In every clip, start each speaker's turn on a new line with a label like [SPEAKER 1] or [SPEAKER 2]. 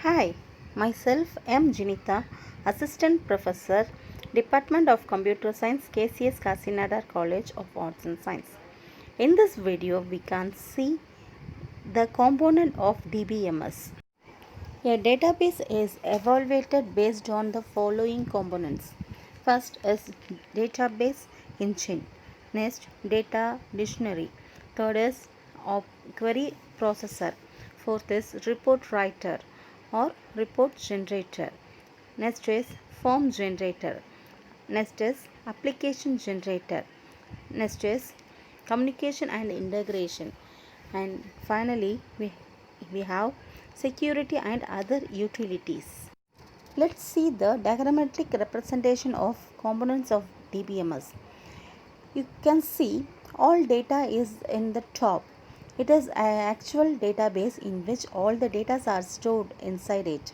[SPEAKER 1] Hi, myself M. Jinita, Assistant Professor, Department of Computer Science, KCS Kasinada College of Arts and Science. In this video, we can see the component of Dbms. A database is evaluated based on the following components. First is database engine. Next, data dictionary. Third is query processor. Fourth is report writer or report generator. Next is form generator. Next is application generator. Next is communication and integration. And finally, we have security and other utilities. Let's see the diagrammatic representation of components of DBMS. You can see all data is in the top. It is an actual database in which all the data are stored inside it.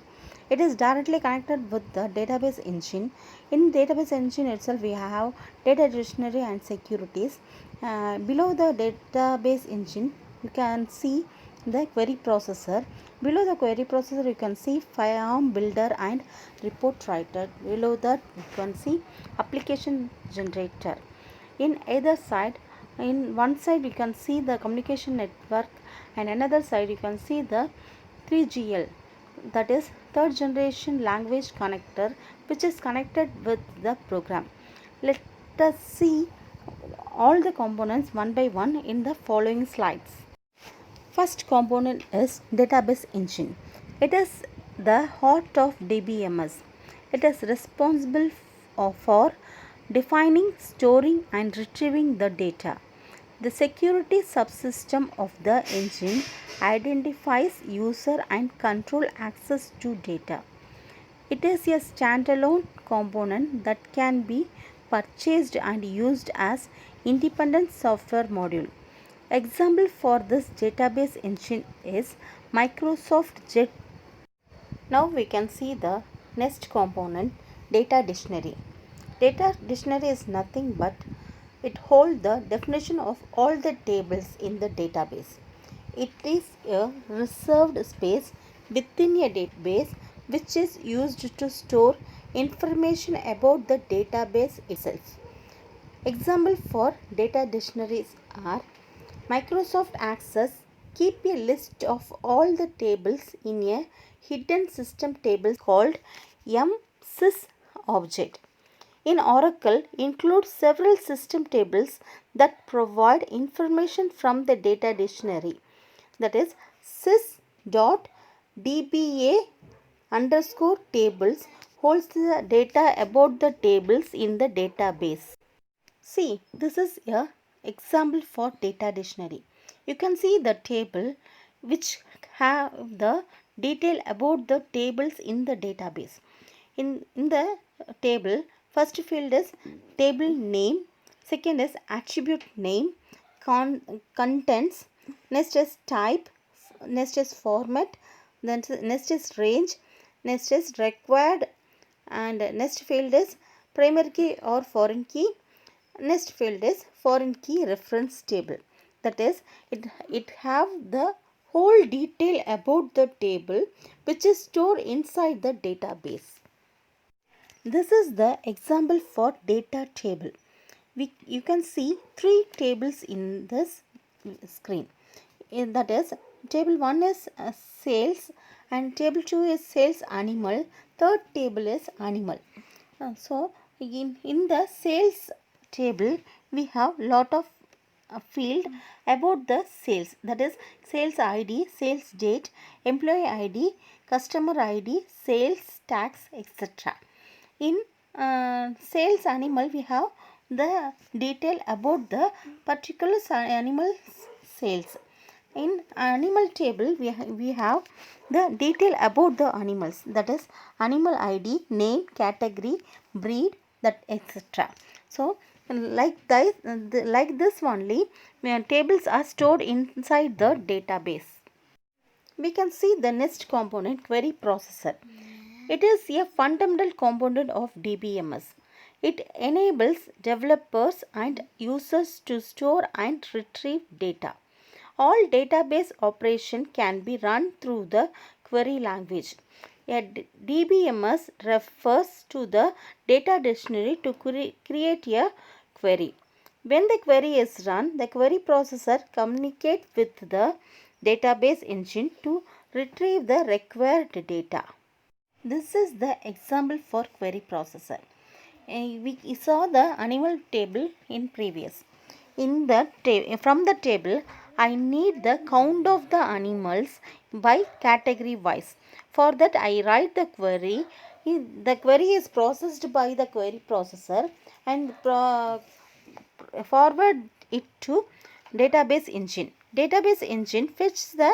[SPEAKER 1] It is directly connected with the database engine. In database engine itself, we have data dictionary and securities. Below the database engine, you can see the query processor. Below the query processor, you can see form builder and report writer. Below that, you can see application generator. In either side, in one side you can see the communication network and another side you can see the 3GL, that is third generation language connector, which is connected with the program. Let us see all the components one by one in the following slides. First component is database engine. It is the heart of DBMS. It is responsible for defining, storing and retrieving the data. The security subsystem of the engine identifies user and control access to data. It is a standalone component that can be purchased and used as independent software module. Example for this database engine is Microsoft Jet. Now we can see the next component, data dictionary. Data dictionary is nothing but it holds the definition of all the tables in the database. It is a reserved space within a database which is used to store information about the database itself. Example for data dictionaries are Microsoft Access keep a list of all the tables in a hidden system table called MSys object. In Oracle, include several system tables that provide information from the data dictionary. That is sys.dba underscore tables holds the data about the tables in the database. See, this is a example for data dictionary. You can see the table which have the detail about the tables in the database. In the table, first field is table name, second is attribute name, contents, next is type, next is format, then next is range, next is required, and next field is primary key or foreign key. Next field is foreign key reference table. That is, it have the whole detail about the table which is stored inside the database. This is the example for data table. You can see three tables in this screen. That is, table 1 is sales and table 2 is sales animal, third table is animal. So, in the sales table, we have lot of field about the sales, that is sales ID, sales date, employee ID, customer ID, sales tax, etc. In sales animal, we have the detail about the particular animal sales. In animal table, we have the detail about the animals, that is animal ID, name, category, breed, that etc. So, like this only, tables are stored inside the database. We can see the next component, query processor. It is a fundamental component of DBMS. It enables developers and users to store and retrieve data. All database operation can be run through the query language. A DBMS refers to the data dictionary to create a query. When the query is run, the query processor communicates with the database engine to retrieve the required data. This is the example for query processor. We saw the animal table in previous. From the table, I need the count of the animals by category wise. For that, I write the query. The query is processed by the query processor and forward it to database engine. Database engine fetches the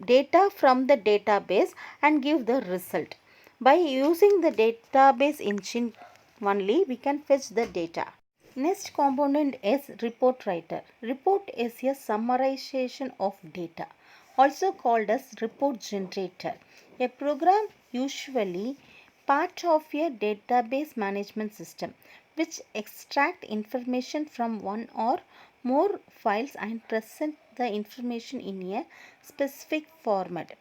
[SPEAKER 1] data from the database and give the result. By using the database engine only, we can fetch the data. Next component is report writer. Report is a summarization of data, also called as report generator. A program usually part of a database management system which extract information from one or more files and present the information in a specific format.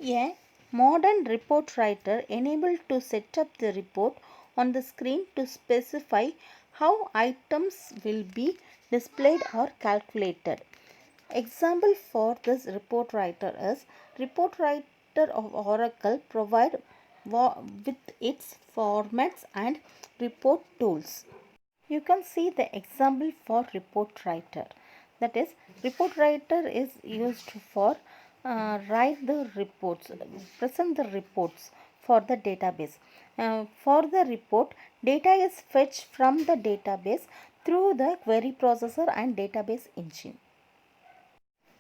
[SPEAKER 1] A modern report writer enabled to set up the report on the screen to specify how items will be displayed or calculated. Example for this report writer is report writer of Oracle provide with its formats and report tools. You can see the example for report writer. That is, report writer is used for write the reports, present the reports for the database. For the report, data is fetched from the database through the query processor and database engine.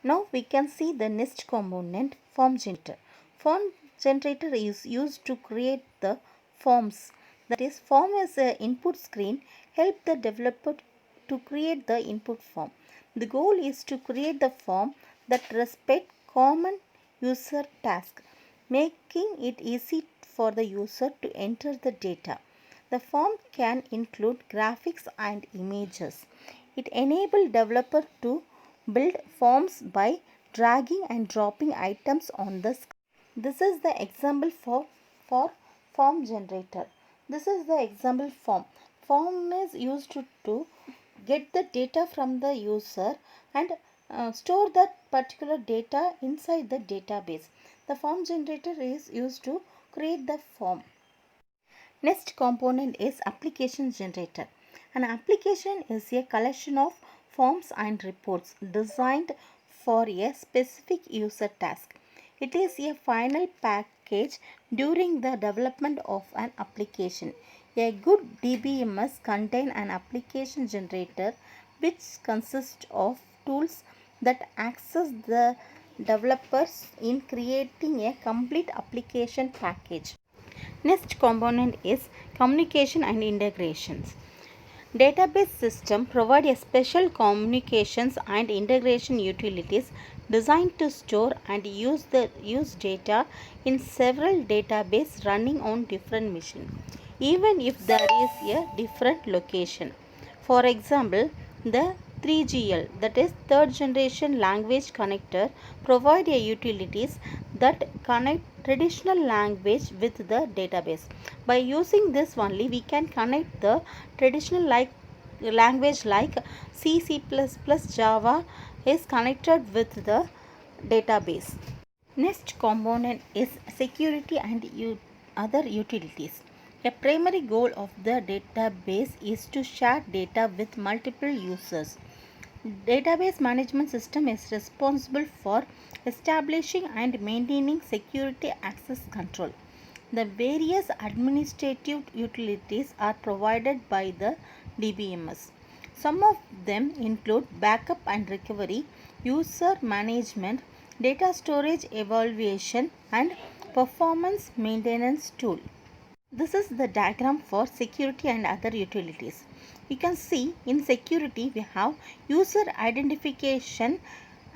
[SPEAKER 1] Now we can see the next component, form generator. Form generator is used to create the forms. That is, form is an input screen help the developer to create the input form. The goal is to create the form that respect common user task, making it easy for the user to enter the data. The form can include graphics and images. It enables developer to build forms by dragging and dropping items on the screen. This is the example for form generator. This is the example form. Form is used to get the data from the user and store that particular data inside the database. The form generator is used to create the form. Next component is application generator. An application is a collection of forms and reports designed for a specific user task. It is a final package during the development of an application. A good DBMS contains an application generator which consists of tools that access the developers in creating a complete application package. Next component is communication and integrations. Database system provide a special communications and integration utilities designed to store and use data in several databases running on different machines, even if there is a different location. For example, the 3GL, that is third generation language connector, provide a utilities that connect traditional language with the database. By using this only, we can connect the traditional language like C, C++, Java is connected with the database. Next component is security and other utilities. A primary goal of the database is to share data with multiple users. Database management system is responsible for establishing and maintaining security access control. The various administrative utilities are provided by the DBMS. Some of them include backup and recovery, user management, data storage evaluation, and performance maintenance tool. This is the diagram for security and other utilities. You can see in security we have user identification,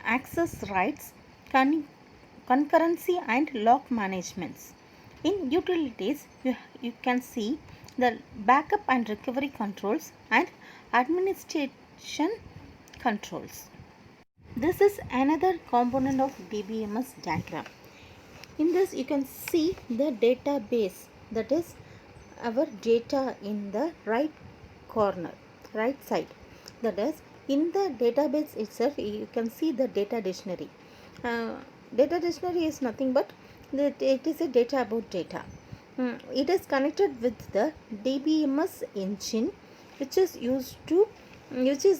[SPEAKER 1] access rights, concurrency and lock managements. In utilities you can see the backup and recovery controls and administration controls. This is another component of DBMS diagram. In this you can see the database, that is our data in the right corner, right side. That is, in the database itself you can see the data dictionary. Data dictionary is nothing but it is a data about data. It is connected with the Dbms engine, which is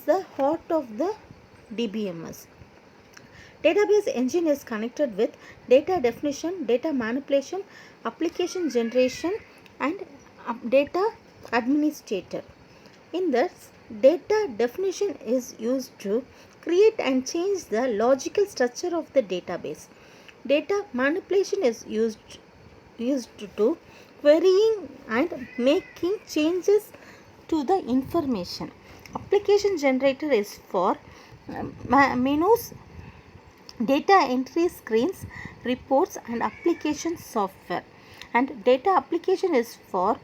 [SPEAKER 1] the heart of the Dbms. Database engine is connected with data definition, data manipulation, application generation, and data administrator. In this, data definition is used to create and change the logical structure of the database. Data manipulation is used to querying and making changes to the information. Application generator is for menus, data entry screens, reports, and application software. And data application is for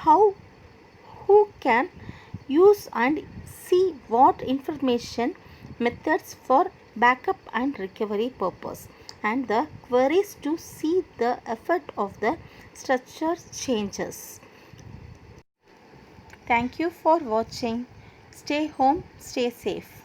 [SPEAKER 1] who can use and see what information methods for backup and recovery purpose, and the queries to see the effect of the structure changes. Thank you for watching. Stay home, stay safe.